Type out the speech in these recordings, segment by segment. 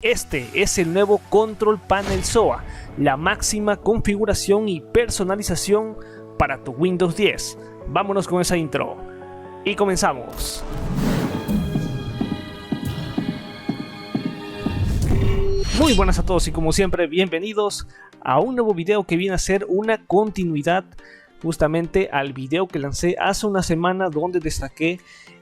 Este es el nuevo Control Panel SOA, la máxima configuración y personalización para tu Windows 10. Vámonos con esa intro y comenzamos. Muy buenas a todos y como siempre bienvenidos a un nuevo video que viene a ser una continuidad justamente al video que lancé hace una semana, donde destaqué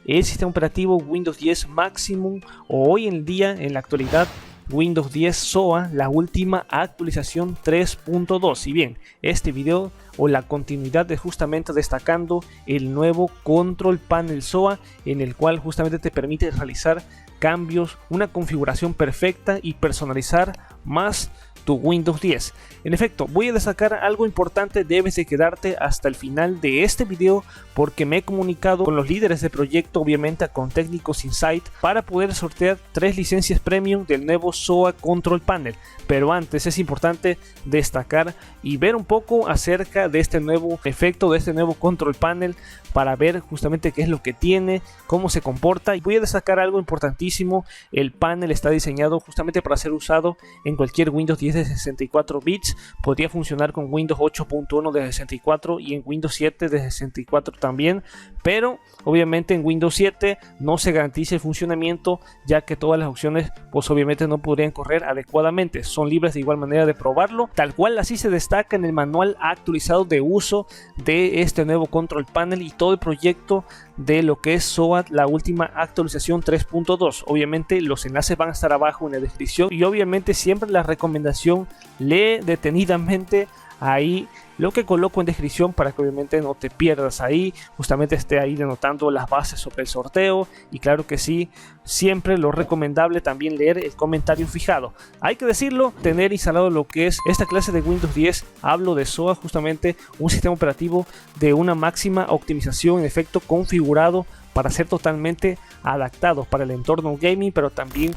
el sistema operativo Windows 10 Maximum, o hoy en día, en la actualidad, Windows 10 SOA, la última actualización 3.2. Y bien, este video o la continuidad es justamente destacando el nuevo Control Panel SOA, en el cual justamente te permite realizar cambios, una configuración perfecta y personalizar más tu Windows 10. En efecto, voy a destacar algo importante. Debes de quedarte hasta el final de este video, porque me he comunicado con los líderes del proyecto, obviamente con Técnicos Insight, para poder sortear 3 licencias premium del nuevo SOA Control Panel. Pero antes es importante destacar y ver un poco acerca de este nuevo efecto, de este nuevo Control Panel, para ver justamente qué es lo que tiene, cómo se comporta. Y voy a destacar algo importantísimo: el panel está diseñado justamente para ser usado en cualquier Windows 10 de 64 bits. Podría funcionar con Windows 8.1 de 64 y en Windows 7 de 64 también, pero obviamente en Windows 7 no se garantiza el funcionamiento, ya que todas las opciones pues obviamente no podrían correr adecuadamente. Son libres de igual manera de probarlo, tal cual así se destaca en el manual actualizado de uso de este nuevo Control Panel y todo el proyecto de lo que es SOA, la última actualización 3.2. Obviamente los enlaces van a estar abajo en la descripción, y obviamente siempre la recomendación: lee detenidamente ahí lo que coloco en descripción, para que obviamente no te pierdas ahí, justamente esté ahí denotando las bases sobre el sorteo. Y claro que sí, siempre lo recomendable también leer el comentario fijado. Hay que decirlo, tener instalado lo que es esta clase de Windows 10, hablo de SOA, justamente un sistema operativo de una máxima optimización, en efecto configurado para ser totalmente adaptados para el entorno gaming, pero también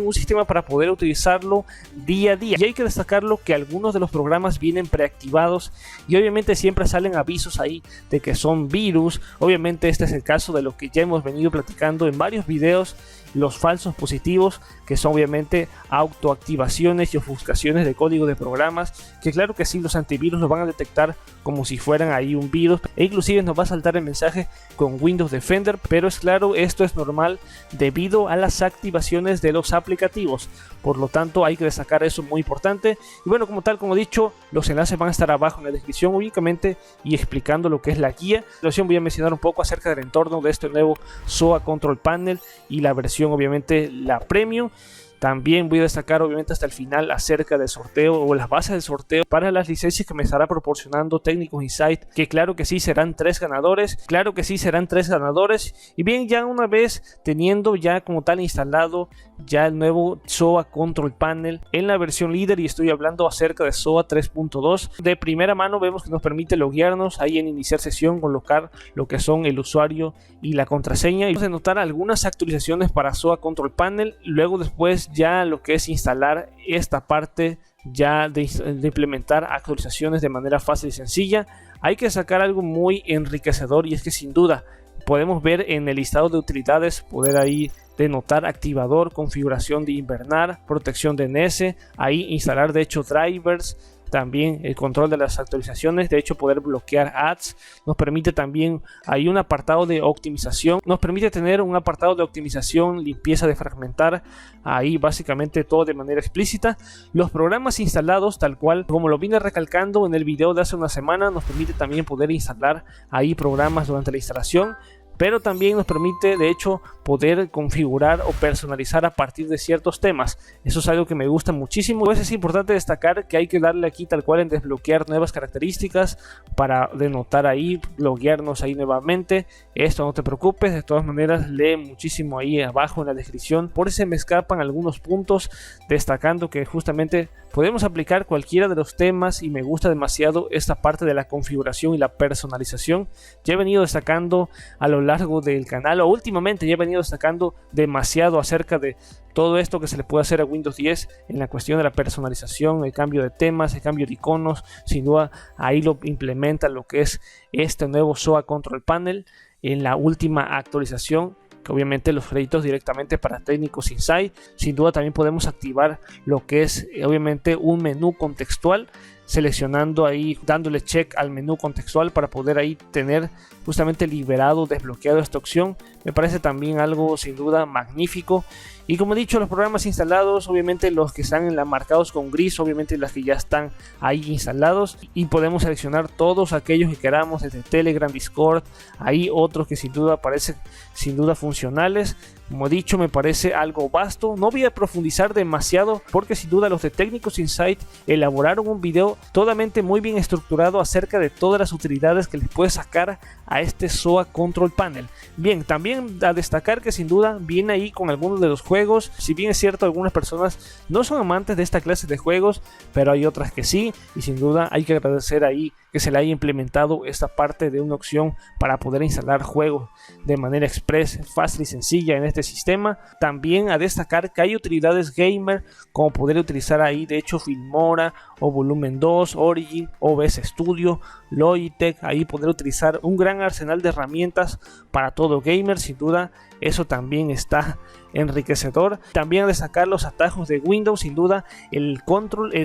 un sistema para poder utilizarlo día a día. Y hay que destacarlo que algunos de los programas vienen preactivados, y obviamente siempre salen avisos ahí de que son virus. Obviamente este es el caso de lo que ya hemos venido platicando en varios videos: los falsos positivos, que son obviamente autoactivaciones y ofuscaciones de código de programas, que claro que sí, los antivirus los van a detectar como si fueran ahí un virus, e inclusive nos va a saltar el mensaje con Windows Defender. Pero es claro, esto es normal debido a las activaciones de los aplicativos, por lo tanto hay que destacar eso, muy importante. Y bueno, como tal, como he dicho, los enlaces van a estar abajo en la descripción únicamente, y explicando lo que es la guía. A continuación voy a mencionar un poco acerca del entorno de este nuevo SOA Control Panel y la versión obviamente la Premium. También voy a destacar obviamente hasta el final acerca del sorteo o las bases del sorteo para las licencias que me estará proporcionando Técnicos Insight, que claro que sí serán 3 ganadores, y bien, ya una vez teniendo ya como tal instalado ya el nuevo SOA Control Panel en la versión líder, y estoy hablando acerca de SOA 3.2, de primera mano vemos que nos permite loguearnos ahí en iniciar sesión, colocar lo que son el usuario y la contraseña, y vamos a notar algunas actualizaciones para SOA Control Panel. Luego después ya lo que es instalar esta parte ya de implementar actualizaciones de manera fácil y sencilla. Hay que sacar algo muy enriquecedor, y es que sin duda podemos ver en el listado de utilidades, poder ahí denotar activador, configuración de invernar, protección de NS, ahí instalar de hecho drivers, también el control de las actualizaciones, de hecho poder bloquear ads. Nos permite también hay un apartado de optimización, nos permite tener un apartado de optimización, limpieza de fragmentar, ahí básicamente todo de manera explícita. Los programas instalados, tal cual como lo vine recalcando en el video de hace una semana, nos permite también poder instalar ahí programas durante la instalación, pero también nos permite de hecho poder configurar o personalizar a partir de ciertos temas. Eso es algo que me gusta muchísimo. Pues es importante destacar que hay que darle aquí tal cual en desbloquear nuevas características para denotar ahí, loguearnos ahí nuevamente. Esto no te preocupes, de todas maneras lee muchísimo ahí abajo en la descripción, por si se me escapan algunos puntos, destacando que justamente podemos aplicar cualquiera de los temas, y me gusta demasiado esta parte de la configuración y la personalización. Ya he venido destacando a lo largo del canal, o últimamente ya he venido destacando demasiado acerca de todo esto que se le puede hacer a Windows 10 en la cuestión de la personalización, el cambio de temas, el cambio de iconos. Sin duda ahí lo implementa lo que es este nuevo SOA Control Panel en la última actualización que obviamente los créditos directamente para Técnicos Insight. Sin duda también podemos activar lo que es obviamente un menú contextual, seleccionando ahí, dándole check al menú contextual para poder ahí tener justamente liberado, desbloqueado esta opción. Me parece también algo sin duda magnífico. Y como he dicho, los programas instalados, obviamente los que están marcados con gris, obviamente los que ya están ahí instalados, y podemos seleccionar todos aquellos que queramos, desde Telegram, Discord. Hay otros que sin duda parecen sin duda funcionales. Como he dicho, me parece algo vasto. No voy a profundizar demasiado porque sin duda los de Técnicos Insight elaboraron un video totalmente muy bien estructurado acerca de todas las utilidades que les puede sacar a este SOA Control Panel. Bien, también a destacar que sin duda viene ahí con algunos de los juegos. Si bien es cierto, algunas personas no son amantes de esta clase de juegos, pero hay otras que sí, y sin duda hay que agradecer ahí que se le haya implementado esta parte de una opción para poder instalar juegos de manera express, fácil y sencilla en este sistema. También a destacar que hay utilidades gamer, como poder utilizar ahí de hecho Filmora o Volumen 2, Origin, OBS Studio, Logitech. Ahí poder utilizar un gran arsenal de herramientas para todo gamer. Sin duda eso también está enriquecedor. También a destacar los atajos de Windows. Sin duda el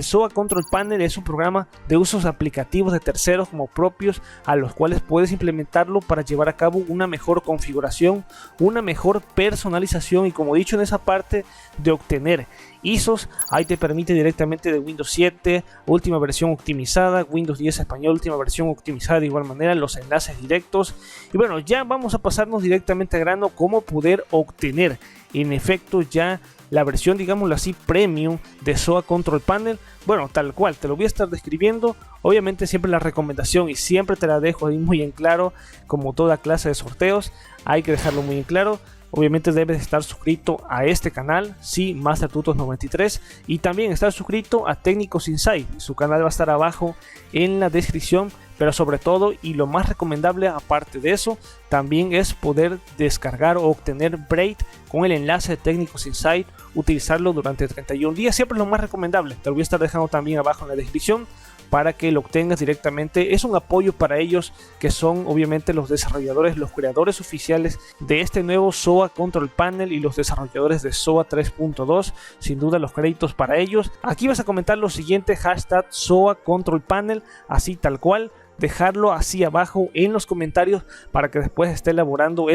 SOA Control Panel es un programa de usos aplicativos de terceros como propios, a los cuales puedes implementarlo para llevar a cabo una mejor configuración, una mejor personalización, y como he dicho, en esa parte de obtener ISOs, ahí te permite directamente de Windows 7 última versión optimizada, Windows 10 español última versión optimizada, de igual manera los enlaces directos. Y bueno, ya vamos a pasarnos directamente al grano, cómo poder obtener en efecto ya la versión, digámoslo así, premium de SOA Control Panel. Bueno, tal cual, te lo voy a estar describiendo. Obviamente siempre la recomendación, y siempre te la dejo ahí muy en claro, como toda clase de sorteos, hay que dejarlo muy en claro. Obviamente debes estar suscrito a este canal, sí, Master Tutos 93, y también estar suscrito a Técnicos Insight. Su canal va a estar abajo en la descripción, pero sobre todo, y lo más recomendable aparte de eso, también es poder descargar o obtener Braid con el enlace de Técnicos Insight, utilizarlo durante 31 días, siempre es lo más recomendable. Te lo voy a estar dejando también abajo en la descripción para que lo obtengas directamente. Es un apoyo para ellos, que son obviamente los desarrolladores, los creadores oficiales de este nuevo SOA Control Panel y los desarrolladores de SOA 3.2. Sin duda los créditos para ellos. Aquí vas a comentar lo siguiente: hashtag SOA Control Panel, así tal cual. Dejarlo así abajo en los comentarios para que después esté elaborando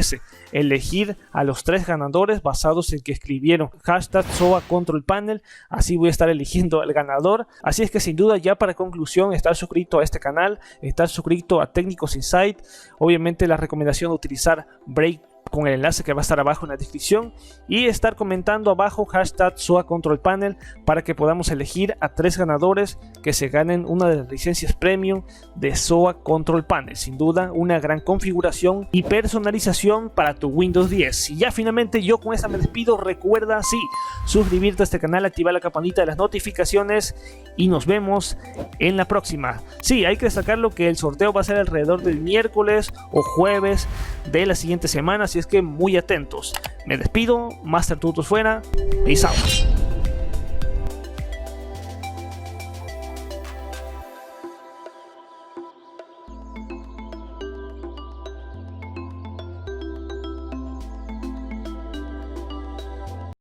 elegir a los 3 ganadores basados en que escribieron hashtag SOA Control Panel. Así voy a estar eligiendo al ganador. Así es que sin duda, ya para conclusión, estar suscrito a este canal, estar suscrito a Técnicos Insight. Obviamente la recomendación de utilizar Break con el enlace que va a estar abajo en la descripción, y estar comentando abajo hashtag SOA Control Panel para que podamos elegir a 3 ganadores que se ganen una de las licencias premium de SOA Control Panel. Sin duda una gran configuración y personalización para tu Windows 10. Y ya finalmente yo con esta me despido. Recuerda, sí, suscribirte a este canal, activar la campanita de las notificaciones, y nos vemos en la próxima. Sí, hay que destacarlo que el sorteo va a ser alrededor del miércoles o jueves de la siguiente semana, así es que muy atentos. Me despido, Master Tutos fuera, peace out.